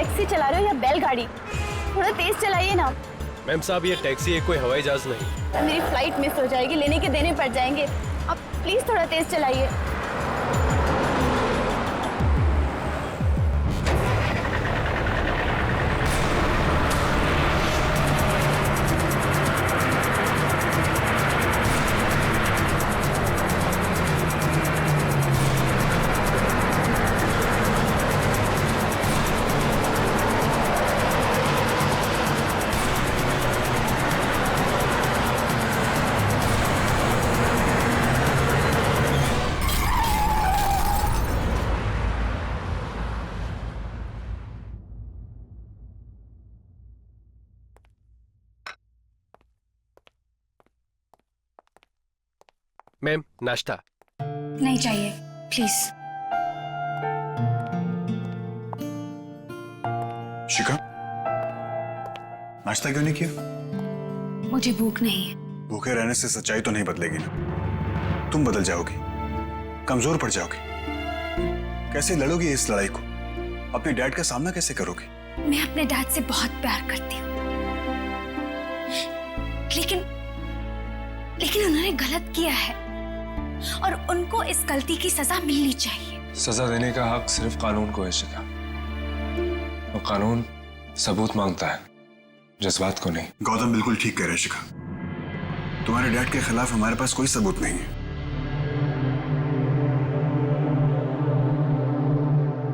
Taxi चला रहे हो या बैलगाड़ी? थोड़ा तेज चलाइए ना। मैम साहब, ये टैक्सी है, कोई हवाई जहाज नहीं। मेरी फ्लाइट मिस हो जाएगी, लेने के देने पड़ जाएंगे। आप प्लीज थोड़ा तेज चलाइए। मैम, नाश्ता। नहीं चाहिए प्लीज। शिखा, नाश्ता क्यों नहीं किया? मुझे भूख नहीं है। भूखे रहने से सच्चाई तो नहीं बदलेगी ना। तुम बदल जाओगी, कमजोर पड़ जाओगी। कैसे लड़ोगी इस लड़ाई को? अपने डैड का सामना कैसे करोगी? मैं अपने डैड से बहुत प्यार करती हूँ, लेकिन उन्होंने गलत किया है और उनको इस गलती की सजा मिलनी चाहिए। सजा देने का हक सिर्फ कानून को है शिखा, और कानून सबूत मांगता है, जज्बात को नहीं। गौतम बिल्कुल ठीक कह रहे शिखा। तुम्हारे डैड के खिलाफ हमारे पास कोई सबूत नहीं है।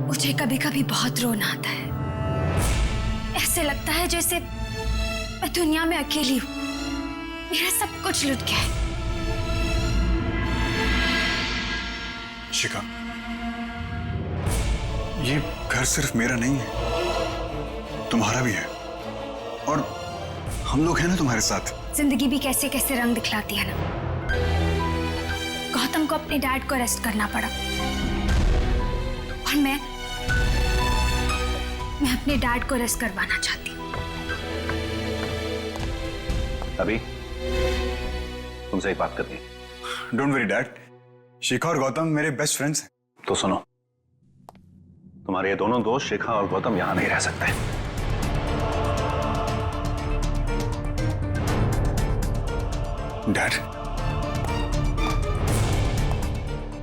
मुझे कभी कभी बहुत रोना आता है। ऐसे लगता है जैसे मैं दुनिया में अकेली हूँ, मेरा सब कुछ लुट गया है। शिखा, ये घर सिर्फ मेरा नहीं है, तुम्हारा भी है, और हम लोग हैं ना तुम्हारे साथ। जिंदगी भी कैसे कैसे रंग दिखलाती है ना। गौतम को अपने डैड को अरेस्ट करना पड़ा और मैं अपने डैड को अरेस्ट करवाना चाहती हूँ। अभी तुमसे एक बात करनी है। डोंट वरी डैड, शिखा और गौतम मेरे बेस्ट फ्रेंड्स हैं। तो सुनो, तुम्हारे ये दोनों दोस्त शिखा और गौतम यहां नहीं रह सकते। डैड,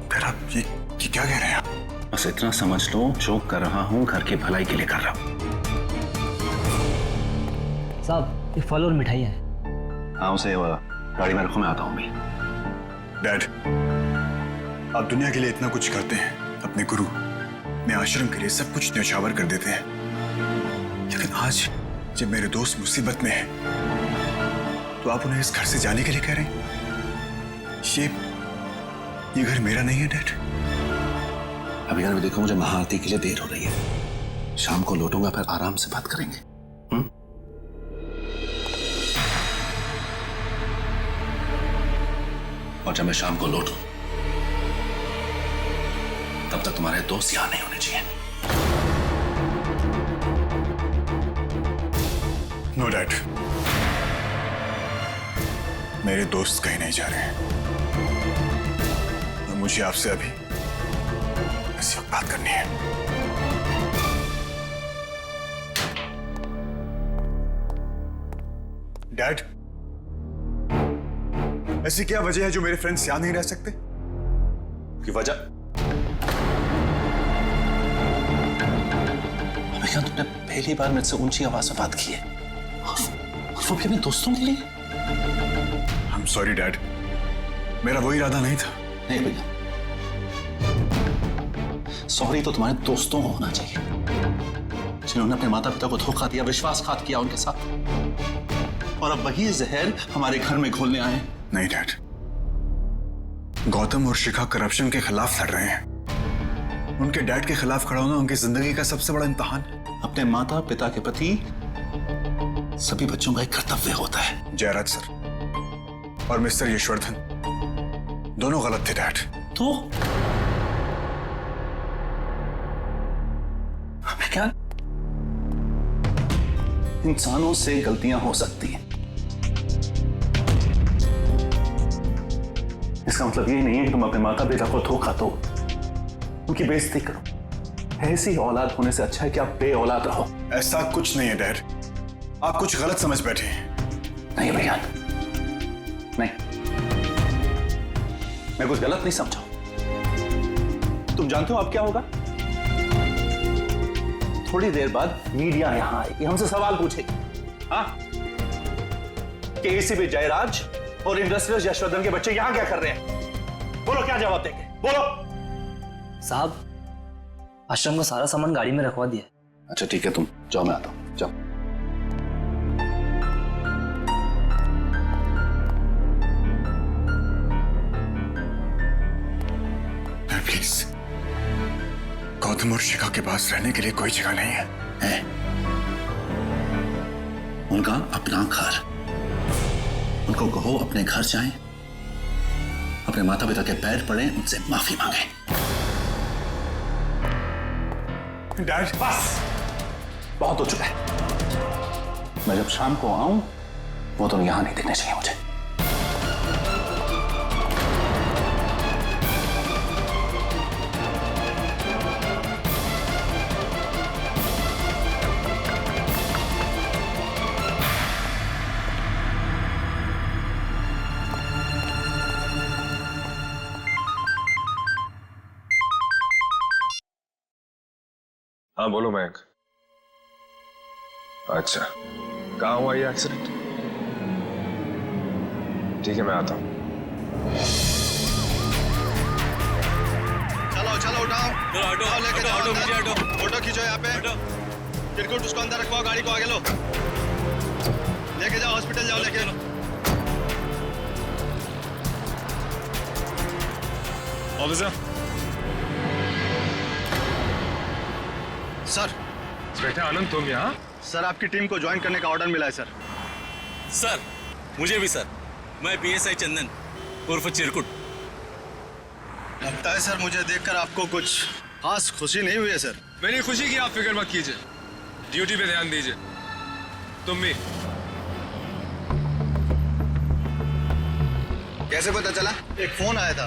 फिर आप ये क्या कह रहे हैं? बस इतना समझ लो, जो कर रहा हूं घर की भलाई के लिए कर रहा हूं। साहब, ये फल और मिठाई है। हाँ, उसे गाड़ी में रखो, मैं आता हूं भी। डैड, आप दुनिया के लिए इतना कुछ करते हैं, अपने गुरु, अपने आश्रम के लिए सब कुछ न्यौछावर कर देते हैं, लेकिन आज जब मेरे दोस्त मुसीबत में हैं, तो आप उन्हें इस घर से जाने के लिए कह रहे हैं? ये घर मेरा नहीं है डैड। अभी अगर देखो, मुझे महाआरती के लिए देर हो रही है। शाम को लौटूंगा, फिर आराम से बात करेंगे। और जब मैं शाम को लौटूं, तब तक तुम्हारे दोस्त यहां नहीं होने चाहिए। नो डैड, मेरे दोस्त कहीं नहीं जा रहे हैं, और मुझे आपसे अभी इस वक्त बात करनी है। डैड, ऐसी क्या वजह है जो मेरे फ्रेंड्स यहां नहीं रह सकते? की वजह? क्या तुमने पहली बार मुझसे ऊंची आवाज में बात की है, और वो भी अपने दोस्तों के लिए? I'm sorry डैड, मेरा वो इरादा नहीं था। नहीं भैया, सॉरी तो तुम्हारे दोस्तों को होना चाहिए, जिन्होंने अपने माता पिता को धोखा दिया, विश्वासघात किया उनके साथ, और अब वही जहर हमारे घर में घोलने आए। नहीं डैड, गौतम और शिखा करप्शन के खिलाफ लड़ रहे हैं। उनके डैड के खिलाफ खड़ा होना उनकी जिंदगी का सबसे बड़ा इम्तिहान। अपने माता पिता के प्रति सभी बच्चों का एक कर्तव्य होता है। जयराज सर और मिस्टर यशवर्धन दोनों गलत थे डैड। तो हमें क्या, इंसानों से गलतियां हो सकती हैं, इसका मतलब ये नहीं है कि तुम अपने माता पिता को धोखा दो, उनकी बेइज्जती करो, ऐसी औलाद होने से अच्छा है कि आप बे औलाद रहो। ऐसा कुछ नहीं है डैड, आप कुछ गलत समझ बैठे हैं। नहीं भैया, नहीं, मैं कुछ गलत नहीं समझा। तुम जानते हो अब क्या होगा? थोड़ी देर बाद मीडिया यहां आएगी, हमसे सवाल पूछेगी, हाँ, कि एसीपी जयराज और इंडस्ट्रियल यशवर्धन के बच्चे यहां क्या कर रहे हैं? बोलो, क्या जवाब देंगे? बोलो। साहब, आश्रम का सारा सामान गाड़ी में रखवा दिया। अच्छा ठीक है, तुम जाओ, मैं आता हूं, जाओ। प्लीज, गौतम और शिखा के पास रहने के लिए कोई जगह नहीं है। उनका अपना घर, उनको कहो अपने घर जाएं, अपने माता पिता के पैर पड़े, उनसे माफी मांगे। डैड बस, बहुत हो चुका है। मैं जब शाम को आऊं, वो तो यहां नहीं दिखने चाहिए मुझे। हाँ बोलो मयंक। अच्छा, कहाँ हुआ ये एक्सीडेंट? ठीक है, मैं आता हूँ। चलो चलो उठाओ, ऑटो लेके जाओ, फोटो खींचो यहाँ पे। तिरकुट उसको अंदर रखवाओ, गाड़ी को आगे लो, लेके जाओ हॉस्पिटल, जाओ लेके। ऑफिसर। सर। इंस्पेक्टर आनंद, तुम यहाँ? सर, आपकी टीम को ज्वाइन करने का ऑर्डर मिला है सर। सर, मुझे भी सर। मैं पीएसआई चंदन उर्फ चिरकुट। लगता है सर मुझे देखकर आपको कुछ खास खुशी नहीं हुई है सर। मेरी खुशी की आप फिक्र मत कीजिए, ड्यूटी पे ध्यान दीजिए। तुम भी। कैसे पता चला? एक फोन आया था,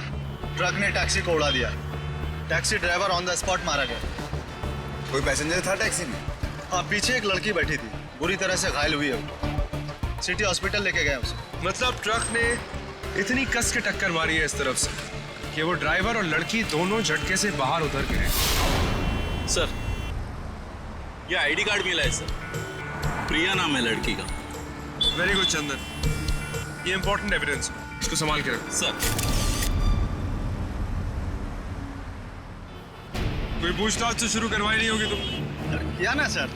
ट्रक ने टैक्सी को उड़ा दिया, taxi driver on the spot मारा गया। कोई पैसेंजर था टैक्सी में? हाँ, पीछे एक लड़की बैठी थी, बुरी तरह से घायल हुई है। सिटी हॉस्पिटल लेके गए उसे। मतलब ट्रक ने इतनी कस के टक्कर मारी है इस तरफ से कि वो ड्राइवर और लड़की दोनों झटके से बाहर उतर गिरे। सर, ये आईडी कार्ड मिला है सर, प्रिया नाम है लड़की का। वेरी गुड चंदन, ये इंपॉर्टेंट एविडेंस है, इसको संभाल के रखो। सर, कोई पूछताछ तो शुरू करवाई नहीं होगी तुम? किया ना सर,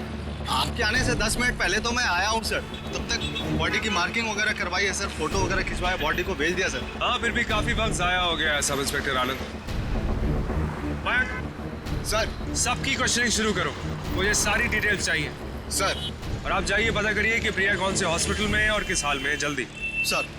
आपके आने से 10 मिनट पहले तो मैं आया हूँ सर। तब तक बॉडी की मार्किंग वगैरह करवाई है सर, फोटो वगैरह खिंचवाया, बॉडी को भेज दिया सर। हाँ, फिर भी काफी वक्त जाया हो गया है सब इंस्पेक्टर आनंद। सर, सबकी क्वेश्चनिंग शुरू करो, मुझे सारी डिटेल्स चाहिए। सर। और आप जाइए पता करिए कि प्रिया कौन से हॉस्पिटल में है और किस हाल में है, जल्दी। सर।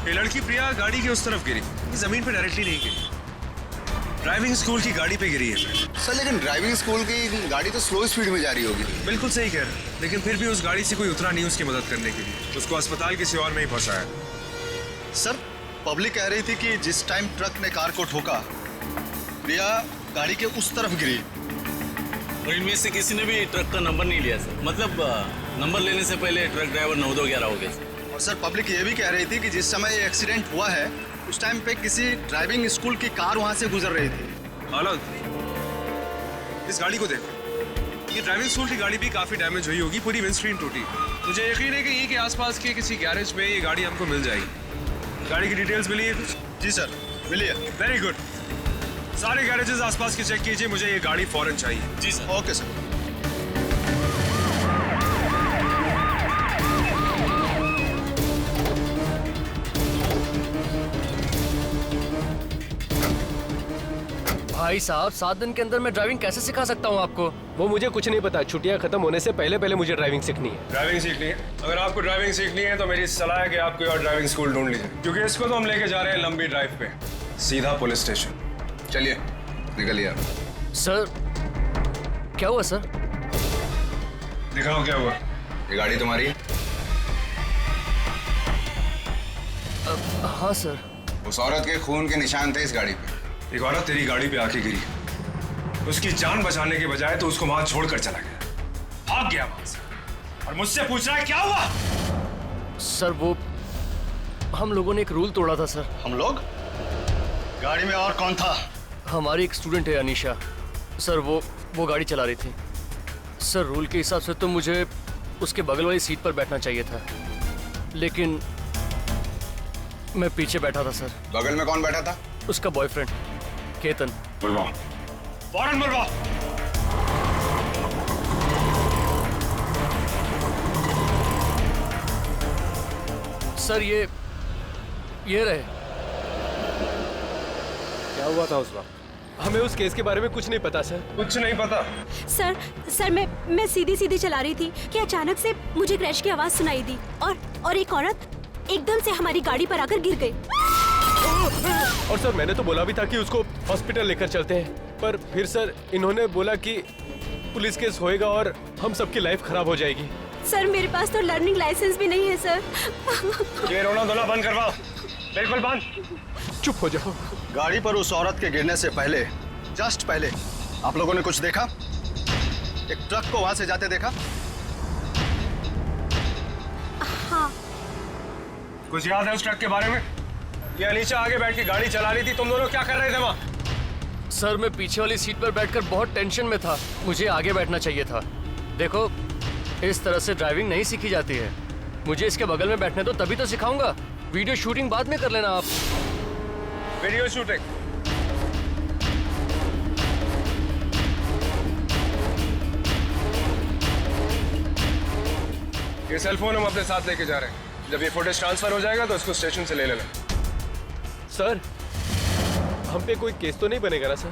ये लड़की प्रिया गाड़ी के उस तरफ गिरी, जमीन पे डायरेक्टली नहीं गिरी, ड्राइविंग स्कूल की गाड़ी पे गिरी है सर। लेकिन ड्राइविंग स्कूल की गाड़ी तो स्लो स्पीड में जा रही होगी। बिल्कुल सही कह रहे हैं, लेकिन फिर भी उस गाड़ी से कोई उतरा नहीं उसकी मदद करने के लिए, उसको अस्पताल किसी और में ही पहुंचाया। सर, पब्लिक कह रही थी कि जिस टाइम ट्रक ने कार को ठोका, प्रिया गाड़ी के उस तरफ गिरी। और इनमें से किसी ने भी ट्रक का नंबर नहीं लिया सर, मतलब नंबर लेने से पहले ट्रक ड्राइवर 9211 हो गया सर। और सर, पब्लिक ये भी कह रही थी कि जिस समय ये एक्सीडेंट हुआ है, उस टाइम पे किसी ड्राइविंग स्कूल की कार वहां से गुजर रही थी। आनंद, इस गाड़ी को देखो, ये ड्राइविंग स्कूल की गाड़ी भी काफी डैमेज हुई होगी, पूरी विंडस्क्रीन टूटी। मुझे यकीन है कि यहीं के आसपास के किसी गैरेज में ये गाड़ी हमको मिल जाएगी। गाड़ी की डिटेल्स मिली है कुछ? जी सर, मिली है। वेरी गुड, सारे गैरेजेस आसपास के चेक कीजिए, मुझे ये गाड़ी फौरन चाहिए। जी सर। Okay sir. भाई साहब 7 दिन के अंदर मैं ड्राइविंग कैसे सिखा सकता हूँ आपको? वो मुझे कुछ नहीं पता। छुट्टियाँ खत्म होने से पहले पहले मुझे ड्राइविंग सीखनी है। ड्राइविंग सीखनी है? अगर आपको ड्राइविंग सीखनी है तो मेरी सलाह है कि आप कोई और ड्राइविंग स्कूल ढूंढ लीजिए, क्योंकि इसको तो हम लेके जा रहे हैं लंबी ड्राइव पे, सीधा पुलिस स्टेशन। चलिए निकलिए आप। सर क्या हुआ सर? दिखाओ क्या हुआ। ये गाड़ी तुम्हारी है? हाँ सर। उस औरत के खून के निशान थे इस गाड़ी पे। एक औरत तेरी गाड़ी पे आके गिरी, उसकी जान बचाने के बजाय तो उसको वहां छोड़कर चला गया, भाग गया वहां से, और मुझसे पूछ रहा है क्या हुआ? सर वो हम लोगों ने एक रूल तोड़ा था सर। हम लोग? गाड़ी में और कौन था? हमारी एक स्टूडेंट है अनीशा सर, वो गाड़ी चला रही थी सर। रूल के हिसाब से तो मुझे उसके बगल वाली सीट पर बैठना चाहिए था, लेकिन मैं पीछे बैठा था सर। बगल में कौन बैठा था? उसका बॉयफ्रेंड केतन। बुलवा, फौरन बुलवा। सर ये रहे। क्या हुआ था उस वक्त? हमें उस केस के बारे में कुछ नहीं पता सर। कुछ नहीं पता? सर मैं सीधी सीधी चला रही थी कि अचानक से मुझे क्रैश की आवाज सुनाई दी और एक औरत एकदम से हमारी गाड़ी पर आकर गिर गई। और सर मैंने तो बोला भी था कि उसको हॉस्पिटल लेकर चलते हैं, पर फिर सर इन्होंने बोला कि पुलिस केस होएगा और हम सबकी लाइफ खराब हो जाएगी। सर मेरे पास तो लर्निंग लाइसेंस भी नहीं है सर। ये रोना धोना बंद करवाओ, बिल्कुल बंद। चुप हो जाओ। गाड़ी पर उस औरत के गिरने से पहले, जस्ट पहले, आप लोगों ने कुछ देखा? एक ट्रक को वहां से जाते देखा? हाँ। कुछ याद है उस ट्रक के बारे में? ये अनीशा आगे बैठ के गाड़ी चला रही थी, तुम दोनों क्या कर रहे थे वहाँ? सर मैं पीछे वाली सीट पर बैठकर बहुत टेंशन में था, मुझे आगे बैठना चाहिए था। देखो इस तरह से ड्राइविंग नहीं सीखी जाती है, मुझे इसके बगल में बैठने दो तभी तो सिखाऊंगा। वीडियो शूटिंग बाद में कर लेना आप। Video shooting? ये सेल फोन हम अपने साथ लेके जा रहे हैं, जब ये फुटेज ट्रांसफर हो जाएगा तो इसको स्टेशन से ले लेना। सर हम पे कोई केस तो नहीं बनेगा ना सर?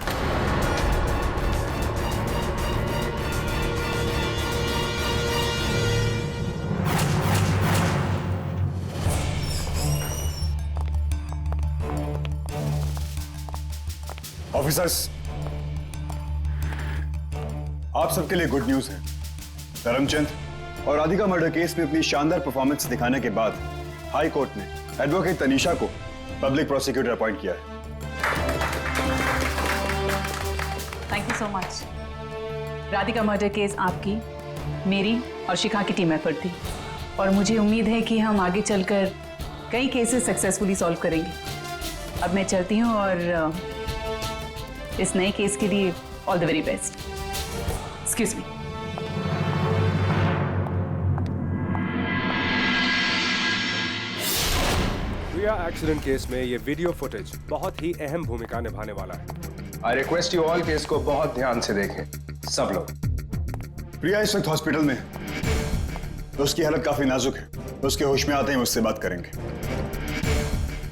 ऑफिसर्स, आप सबके लिए गुड न्यूज है। धर्मचंद और राधिका मर्डर केस में अपनी शानदार परफॉर्मेंस दिखाने के बाद हाई कोर्ट ने एडवोकेट तनीषा को पब्लिक प्रोसिक्यूटर अपॉइंट किया है। Thank you so much. Radhika murder case आपकी, मेरी और शिखा की टीम एफर्ट थी, और मुझे उम्मीद है कि हम आगे चलकर कई केसेस सक्सेसफुली सॉल्व करेंगे। अब मैं चलती हूँ और इस नए केस के लिए all the very best. Excuse me. Priya accident case में ये वीडियो फुटेज बहुत ही अहम भूमिका निभाने वाला है। I request you all case को बहुत ध्यान से देखें सब लोग। प्रिया इस वक्त हॉस्पिटल में है, तो उसकी हालत काफी नाजुक है। उसके होश में आते ही उससे बात करेंगे।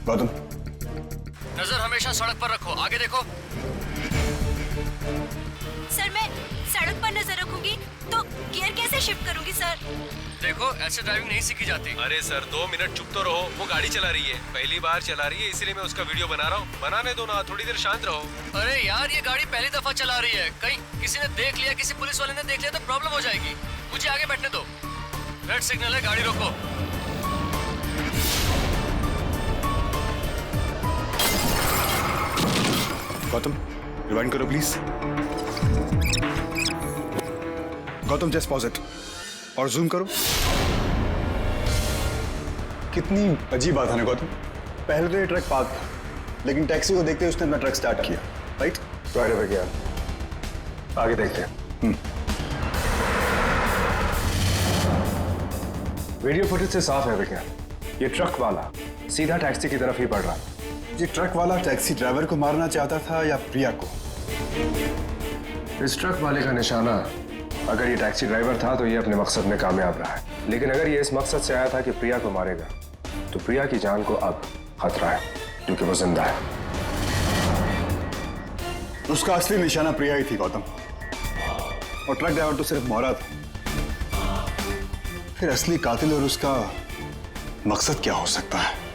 गौतम, नजर हमेशा सड़क पर रखो, आगे देखो। सर मैं सड़क पर नजर रखूंगी तो गियर कैसे शिफ्ट करूंगी सर? देखो ऐसे ड्राइविंग नहीं सीखी जाती। अरे सर 2 मिनट चुप तो रहो, वो गाड़ी चला रही है, पहली बार चला रही है, इसलिए मैं उसका वीडियो बना रहा हूँ। बनाने दो ना, थोड़ी देर शांत रहो। अरे यार ये गाड़ी पहली दफा चला रही है, कहीं किसी ने देख लिया, किसी पुलिस वाले ने देख लिया तो प्रॉब्लम हो जाएगी। मुझे आगे बैठने दो। रेड सिग्नल है, गाड़ी रोको। गौतम रिवाइंड करो please. Gautam just pause it और जूम करो। कितनी अजीब बात है ना गौतम, पहले तो ये ट्रक पार्क था, लेकिन टैक्सी को देखते ही उसने अपना ट्रक स्टार्ट किया, राइट? राइट हो गया, आगे देखते हैं। वीडियो फुटेज से साफ है विज्ञान, ये ट्रक वाला सीधा टैक्सी की तरफ ही बढ़ रहा है। ये ट्रक वाला टैक्सी ड्राइवर को मारना चाहता था या प्रिया को? इस ट्रक वाले का निशाना, अगर ये टैक्सी ड्राइवर था तो ये अपने मकसद में कामयाब रहा है, लेकिन अगर ये इस मकसद से आया था कि प्रिया को मारेगा तो प्रिया की जान को अब खतरा है, क्योंकि वो जिंदा है। उसका असली निशाना प्रिया ही थी गौतम, और ट्रक ड्राइवर तो सिर्फ मोहरा था। फिर असली कातिल और उसका मकसद क्या हो सकता है?